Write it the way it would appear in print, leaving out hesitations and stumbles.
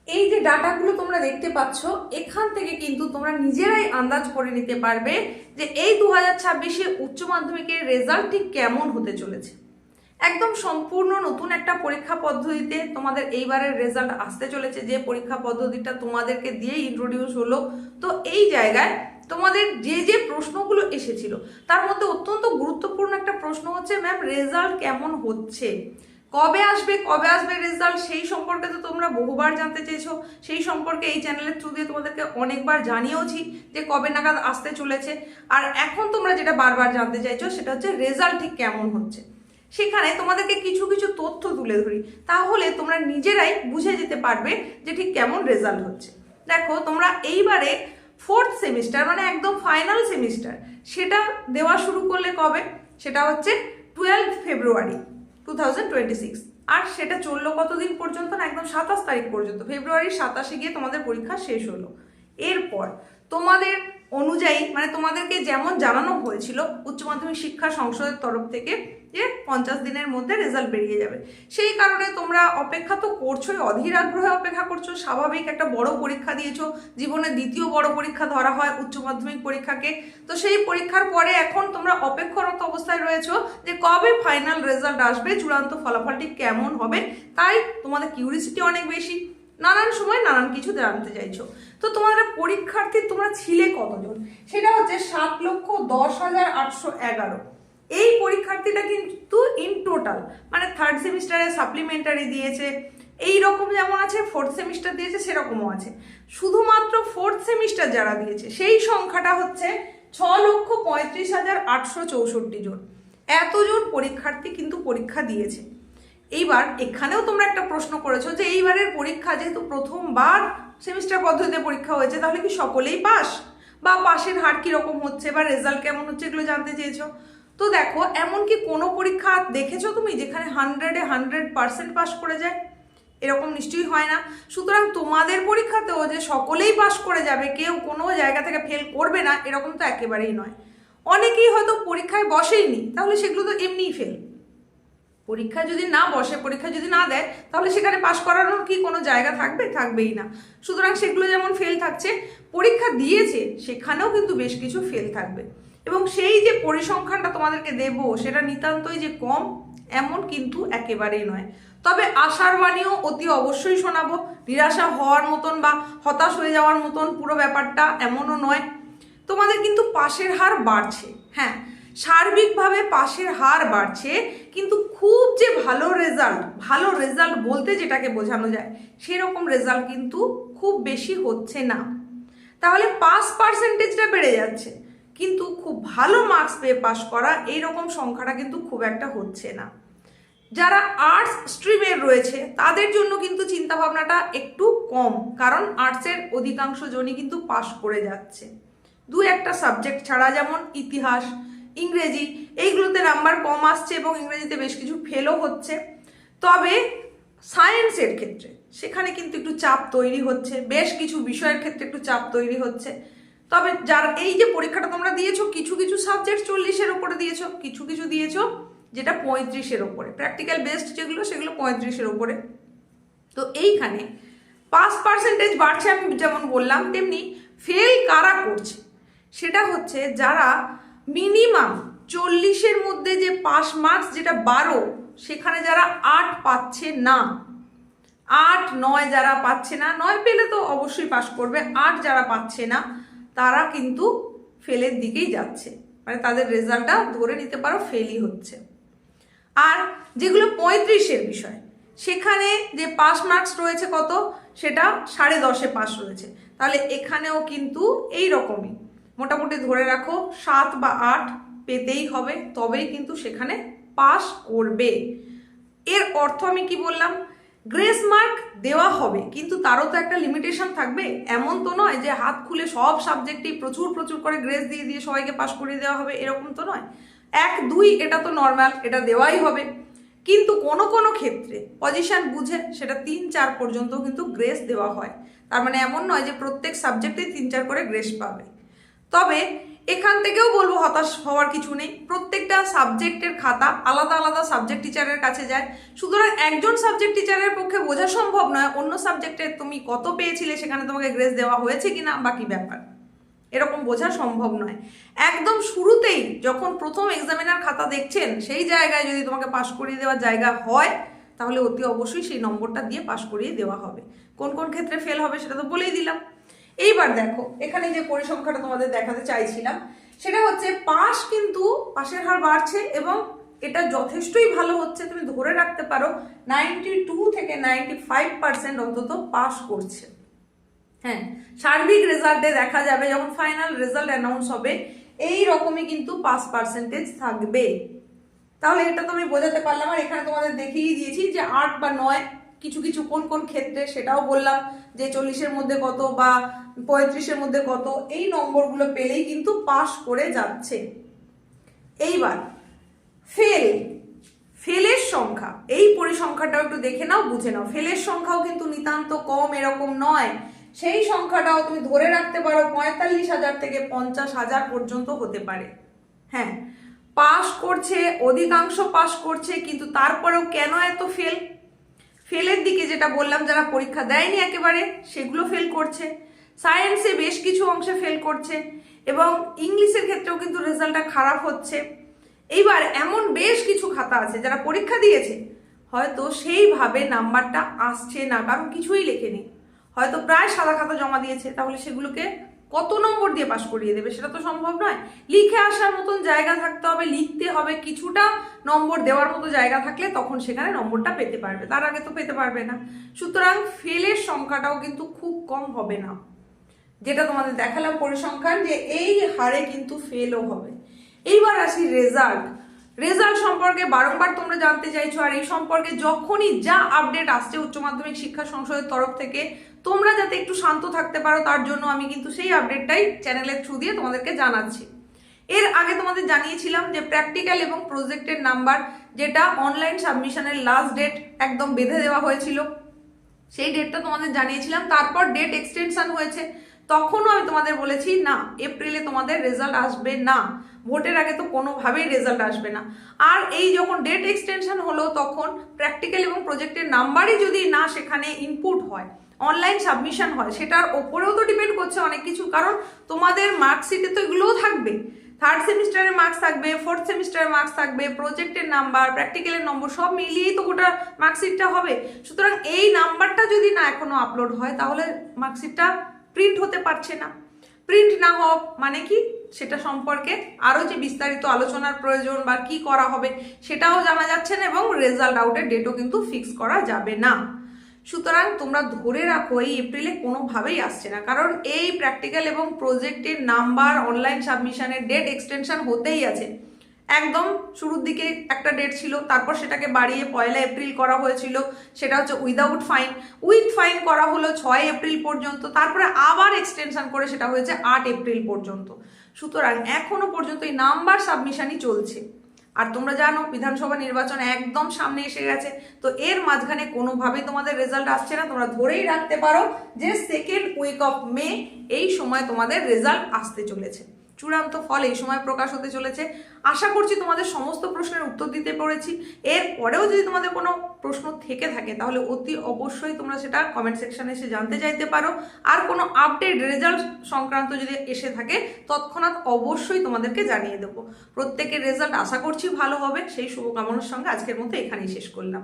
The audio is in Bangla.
এই যে ডাটাগুলো তোমরা দেখতে পাচ্ছ, এখান থেকে কিন্তু তোমরা নিজেরাই আন্দাজ করে নিতে পারবে যে এই 2026-এ উচ্চ মাধ্যমিকের রেজাল্ট ঠিক কেমন হতে চলেছে। একদম সম্পূর্ণ নতুন একটা পরীক্ষা পদ্ধতিতে তোমাদের এইবারের রেজাল্ট আসতে চলেছে, যে পরীক্ষা পদ্ধতিটা তোমাদেরকে দিয়ে ইন্ট্রোডিউস হলো। তো এই জায়গায় তোমাদের যে যে প্রশ্নগুলো এসেছিল তার মধ্যে অত্যন্ত গুরুত্বপূর্ণ একটা প্রশ্ন হচ্ছে, ম্যাম রেজাল্ট কেমন হচ্ছে, কবে আসবে রেজাল্ট, সেই সম্পর্কে তো তোমরা বহুবার জানতে চেয়েছো। সেই সম্পর্কে এই চ্যানেলের থ্রু দিয়ে তোমাদেরকে অনেকবার জানিয়েওছি যে কবে নাগাদ আসতে চলেছে। আর এখন তোমরা যেটা বারবার জানতে চাইছো সেটা হচ্ছে রেজাল্ট ঠিক কেমন হচ্ছে। সেখানে তোমাদেরকে কিছু কিছু তথ্য তুলে ধরি, তাহলে তোমরা নিজেরাই বুঝে যেতে পারবে যে ঠিক কেমন রেজাল্ট হচ্ছে। দেখো, তোমরা এইবারে 4th সেমিস্টার মানে একদম ফাইনাল সেমিস্টার সেটা দেওয়া শুরু করলে কবে, সেটা হচ্ছে 12 ফেব্রুয়ারি 2026। আর সেটা চললো কতদিন পর্যন্ত না, একদম 27 তারিখ পর্যন্ত, ফেব্রুয়ারির 27-এ গিয়ে তোমাদের পরীক্ষা শেষ হলো। এরপর তোমাদের অনুযায়ী মানে তোমাদেরকে যেমন জানানো হয়েছিল উচ্চ মাধ্যমিক শিক্ষা সংসদের তরফ থেকে যে 50 দিনের মধ্যে রেজাল্ট বেরিয়ে যাবে, সেই কারণে তোমরা অপেক্ষা তো করছোই, অধীর আগ্রহে অপেক্ষা করছো। স্বাভাবিক, একটা বড় পরীক্ষা দিয়েছো, জীবনের দ্বিতীয় বড় পরীক্ষা ধরা হয় উচ্চ মাধ্যমিক পরীক্ষাকে। তো সেই পরীক্ষার পরে এখন তোমরা অপেক্ষারত অবস্থায় রয়েছো যে কবে ফাইনাল রেজাল্ট আসবে, চূড়ান্ত ফলাফলটি কেমন হবে। তাই তোমাদের কিউরিসিটি অনেক বেশি, নানান সময় নানান কিছু জানতে চাইছো। তো তোমাদের পরীক্ষার্থী তোমরা ছিলে কতজন, সেটা হচ্ছে 7,10,811। এই পরীক্ষার্থীটা কিন্তু ইন টোটাল মানে 3rd সেমিস্টারে সাপ্লিমেন্টারি দিয়েছে, এই রকম যেমন আছে 4th সেমিস্টার দিয়েছে সেরকমও আছে। শুধুমাত্র 4th সেমিস্টার যারা দিয়েছে সেই সংখ্যাটা হচ্ছে 6,35,864 জন। এতজন পরীক্ষার্থী কিন্তু পরীক্ষা দিয়েছে। এইবার এখানেও তোমরা একটা প্রশ্ন করেছো যে এইবারের পরীক্ষা যেহেতু প্রথমবার সেমিস্টার পদ্ধতিতে পরীক্ষা হয়েছে, তাহলে কি সকলেই পাস, বা পাশের হার কিরকম হচ্ছে, বা রেজাল্ট কেমন হচ্ছে, এগুলো জানতে চেয়েছো। তো দেখো, এমন কি কোনো পরীক্ষা দেখেছো তুমি যেখানে 100-এ 100% পাস করে যায়? এরকম নিশ্চয়ই হয় না। সুতরাং তোমাদের পরীক্ষাতেও যে সকলেই পাস করে যাবে, কেউ কোনো জায়গা থেকে ফেল করবে না, এরকম তো একেবারেই নয়। অনেকেই হয়তো পরীক্ষায় বসেইনি, তাহলে সেগুলো তো এমনিই ফেল। পরীক্ষা যদি না বসে, পরীক্ষা যদি না দেয়, তাহলে সেখানে পাশ করানোর কি কোনো জায়গা থাকবে? থাকবেই না। সুতরাং সেগুলো যেমন ফেল থাকছে, পরীক্ষা দিয়েছে সেখানেও কিন্তু বেশ কিছু ফেল থাকবে। এবং সেই যে পরিসংখ্যানটা তোমাদেরকে দেব সেটা নিতান্তই যে কম এমন কিন্তু একেবারেই নয়। তবে আশার বাণীও অতি অবশ্যই শোনাবো, নিরাশা হওয়ার মতন বা হতাশ হয়ে যাওয়ার মতন পুরো ব্যাপারটা এমনও নয়। তোমাদের কিন্তু পাশের হার বাড়ছে, হ্যাঁ, সার্বিকভাবে পাশের হার বাড়ছে, কিন্তু খুব যে ভালো রেজাল্ট বলতে যেটাকে বোঝানো যায় সেরকম রেজাল্ট কিন্তু খুব বেশি হচ্ছে না। তাহলে পাস পার্সেন্টেজটা বেড়ে যাচ্ছে, কিন্তু খুব ভালো মার্কস পেয়ে পাস করা এইরকম সংখ্যাটা কিন্তু খুব একটা হচ্ছে না। যারা আর্টস স্ট্রিমের রয়েছে তাদের জন্য কিন্তু চিন্তাভাবনাটা একটু কম, কারণ আর্টসের অধিকাংশ জনই কিন্তু পাস করে যাচ্ছে। দু একটা সাবজেক্ট ছাড়া, যেমন ইতিহাস, ইংরেজি, এইগুলোতে নাম্বার কম আসছে এবং ইংরেজিতে বেশ কিছু ফেলও হচ্ছে। তবে সায়েন্সের ক্ষেত্রে সেখানে কিন্তু একটু চাপ তৈরি হচ্ছে, বেশ কিছু বিষয়ের ক্ষেত্রে একটু চাপ তৈরি হচ্ছে। তবে যারা এই যে পরীক্ষাটা তোমরা দিয়েছো, কিছু কিছু সাবজেক্ট 40-এর ওপরে দিয়েছো, কিছু কিছু দিয়েছো যেটা 35-এর ওপরে, প্র্যাকটিক্যাল বেসড যেগুলো সেগুলো 35-এর ওপরে। তো এইখানে পাস পার্সেন্টেজ বাড়ছে, আমি যেমন বললাম, তেমনি ফেল কারা করছে সেটা হচ্ছে যারা মিনিমাম 40-এর মধ্যে যে পাস মার্কস যেটা 12, সেখানে যারা 8 পাচ্ছে না, 8, 9 যারা পাচ্ছে না, 9 পেলে তো অবশ্যই পাস করবে, 8 যারা পাচ্ছে না তারা কিন্তু ফেলের দিকেই যাচ্ছে, মানে তাদের রেজাল্টটা ধরে নিতে পারো ফেলই হচ্ছে। আর যেগুলো 35-এর বিষয়, সেখানে যে পাস মার্কস রয়েছে কত, সেটা 10.5-এ পাস রয়েছে। তাহলে এখানেও কিন্তু এই রকমই মোটামুটি ধরে রাখো 7 বা 8 পেতেই হবে, তবেই কিন্তু সেখানে পাস করবে। এর অর্থ আমি কি বললাম, গ্রেস মার্ক দেওয়া হবে, কিন্তু তারও তো একটা লিমিটেশন থাকবে। এমন তো নয় যে হাত খুলে সব সাবজেক্টেই প্রচুর প্রচুর করে গ্রেস দিয়ে দিয়ে সবাইকে পাস করিয়ে দেওয়া হবে, এরকম তো নয়। 1, 2 এটা তো নর্মাল, এটা দেওয়াই হবে। কিন্তু কোনো কোনো ক্ষেত্রে পজিশন বুঝে সেটা 3, 4 পর্যন্ত কিন্তু গ্রেস দেওয়া হয়। তার মানে এমন নয় যে প্রত্যেক সাবজেক্টে 3, 4 করে গ্রেস পাবে। তবে এখান থেকেও বলবো হতাশ হওয়ার কিছু নেই, প্রত্যেকটা সাবজেক্টের খাতা আলাদা আলাদা সাবজেক্ট টিচারের কাছে যায়, সুতরাং একজন সাবজেক্ট টিচারের পক্ষে বোঝা সম্ভব নয় অন্য সাবজেক্টে তুমি কত পেয়েছিলে, সেখানে তোমাকে গ্রেস দেওয়া হয়েছে কিনা বা কি ব্যাপার, এরকম বোঝা সম্ভব নয়। একদম শুরুতেই যখন প্রথম এক্সামিনার খাতা দেখছেন সেই জায়গায় যদি তোমাকে পাশ করিয়ে দেওয়ার জায়গা হয় তাহলে অতি অবশ্যই সেই নম্বরটা দিয়ে পাশ করিয়ে দেওয়া হবে। কোন কোন ক্ষেত্রে ফেল হবে সেটা তো বলেই দিলাম। এইবার দেখো এখানে যে পরিসংখ্যাটা তোমাদের দেখাতে চাইছিলাম সেটা হচ্ছে পাস, কিন্তু পাশের হার বাড়ছে এবং এটা যথেষ্টই ভালো হচ্ছে, তুমি ধরে রাখতে পারো 92 থেকে 95% অন্তত পাস করছে। হ্যাঁ, সার্বিক রেজাল্টে দেখা যাবে যখন ফাইনাল রেজাল্ট অ্যানাউন্স হবে এই রকমই কিন্তু পাস পার্সেন্টেজ থাকবে। তাহলে এটা তো আমি বোঝাতে পারলাম। আর এখানে তোমাদের দেখিয়ে দিয়েছি যে 8 বা 9 কিছু কিছু কোন কোন ক্ষেত্রে সেটাও বললাম, যে 40-এর মধ্যে কত বা 35-এর মধ্যে কত, এই নম্বরগুলো পেলেই কিন্তু পাস করে যাচ্ছে। এইবার ফেলের সংখ্যা, এই পরিসংখ্যাটাও একটু দেখে নাও, বুঝে নাও। ফেলের সংখ্যাও কিন্তু নিতান্ত কম এরকম নয়, সেই সংখ্যাটাও তুমি ধরে রাখতে পারো 45,000 থেকে 50,000 পর্যন্ত হতে পারে। হ্যাঁ, পাস করছে, অধিকাংশ পাস করছে, কিন্তু তারপরেও কেন এত ফেলের দিকে যেটা বললাম, যারা পরীক্ষা দেয়নি একেবারে সেগুলো ফেল করছে, সায়েন্সে বেশ কিছু অংশে ফেল করছে এবং ইংলিশের ক্ষেত্রেও কিন্তু রেজাল্টটা খারাপ হচ্ছে। এইবার এমন বেশ কিছু খাতা আছে যারা পরীক্ষা দিয়েছে হয়তো সেইভাবে নাম্বারটা আসছে না, কারণ কিছুই লেখেনি, হয়তো প্রায় সাদা খাতা জমা দিয়েছে, তাহলে সেগুলোকে কত নম্বর দিয়ে পাস করিয়ে দেবে সেটা তো সম্ভব নয়। লিখে আসার মতন জায়গা থাকতে হবে, লিখতে হবে, কিছুটা নম্বর দেওয়ার মতো জায়গা থাকলে তখন সেখানে নম্বরটা পেতে পারবে, তার আগে তো পেতে পারবে না। সুতরাং ফেলের সংখ্যাটাও কিন্তু খুব কম হবে না, যেটা তোমাদের দেখালাম পরিসংখ্যান, যে এই হারে কিন্তু ফেলও হবে। এইবার আসি রেজাল্ট সম্পর্কে বারংবার তোমরা জানতে চাইছো, আর এই সম্পর্কে যখনই যা আপডেট আসছে উচ্চ মাধ্যমিক শিক্ষা সংসদের তরফ থেকে তোমরা যাতে একটু শান্ত থাকতে পারো তার জন্য আমি কিন্তু সেই আপডেটটাই চ্যানেলের থ্রু দিয়ে তোমাদেরকে জানাচ্ছি। এর আগে তোমাদের জানিয়েছিলাম যে প্র্যাকটিক্যাল এবং প্রজেক্টের নাম্বার, যেটা অনলাইন সাবমিশনের লাস্ট ডেট একদম বেঁধে দেওয়া হয়েছিল, সেই ডেটটা তোমাদের জানিয়েছিলাম। তারপর ডেট এক্সটেনশন হয়েছে, তখনও আমি তোমাদের বলেছি না, এপ্রিলে তোমাদের রেজাল্ট আসবে না, ভোটের আগে তো কোনোভাবেই রেজাল্ট আসবে না। আর এই যখন ডেট এক্সটেনশন হলো তখন প্র্যাকটিক্যাল এবং প্রজেক্টের নাম্বারই যদি না সেখানে ইনপুট হয়, অনলাইন সাবমিশন হয়, সেটার ওপরেও তো ডিপেন্ড করছে অনেক কিছু, কারণ তোমাদের মার্কশিটে তো এগুলোও থাকবে, থার্ড সেমিস্টারের মার্কস থাকবে, ফোর্থ সেমিস্টারের মার্কস থাকবে, প্রজেক্টের নাম্বার, প্র্যাকটিক্যালের নম্বর, সব মিলিয়েই তো গোটা মার্কশিটটা হবে। সুতরাং এই নাম্বারটা যদি না এখনো আপলোড হয় তাহলে মার্কশিটটা প্রিন্ট হতে পারছে না। প্রিন্ট না হওয়া মানে কি, সেটা সম্পর্কে আরও যে বিস্তারিত আলোচনার প্রয়োজন বা কি করা হবে সেটাও জানা যাচ্ছে না, এবং রেজাল্ট আউটের ডেটও কিন্তু ফিক্স করা যাবে না। সুতরাং তোমরা ধরে রাখো এই এপ্রিলে কোনোভাবেই আসছে না, কারণ এই প্র্যাকটিক্যাল এবং প্রজেক্টের নাম্বার, অনলাইন সাবমিশনের ডেট এক্সটেনশন হতেই আছে। একদম শুরুর দিকে একটা ডেট ছিল, তারপর সেটাকে বাড়িয়ে 1 এপ্রিল করা হয়েছিল, সেটা হচ্ছে উইথ ফাইন করা হলো 6 এপ্রিল পর্যন্ত, তারপরে আবার এক্সটেনশন করে সেটা হয়েছে 8 এপ্রিল পর্যন্ত। সুতরাং এখনো পর্যন্ত এই নাম্বার সাবমিশনই চলছে। আর তোমরা জানো বিধানসভা নির্বাচন একদম সামনে এসে গেছে, তো এর মাঝখানে কোনোভাবেই তোমাদের রেজাল্ট আসছে না। তোমরা ধরেই রাখতে পারো যে সেকেন্ড উইক অফ মে এই সময় তোমাদের রেজাল্ট আসতে চলেছে, চূড়ান্ত ফল এই সময় প্রকাশ হতে চলেছে। আশা করছি তোমাদের সমস্ত প্রশ্নের উত্তর দিতে পেরেছি। এর পরেও যদি তোমাদের কোনো প্রশ্ন থেকে থাকে তাহলে অতি অবশ্যই তোমরা সেটা কমেন্ট সেকশনে এসে জানতে চাইতে পারো। আর কোনো আপডেট রেজাল্ট সংক্রান্ত যদি এসে থাকে তৎক্ষণাৎ অবশ্যই তোমাদেরকে জানিয়ে দেবো। প্রত্যেকের রেজাল্ট আশা করছি ভালো হবে, সেই শুভকামনার সঙ্গে আজকের মতো এখানেই শেষ করলাম।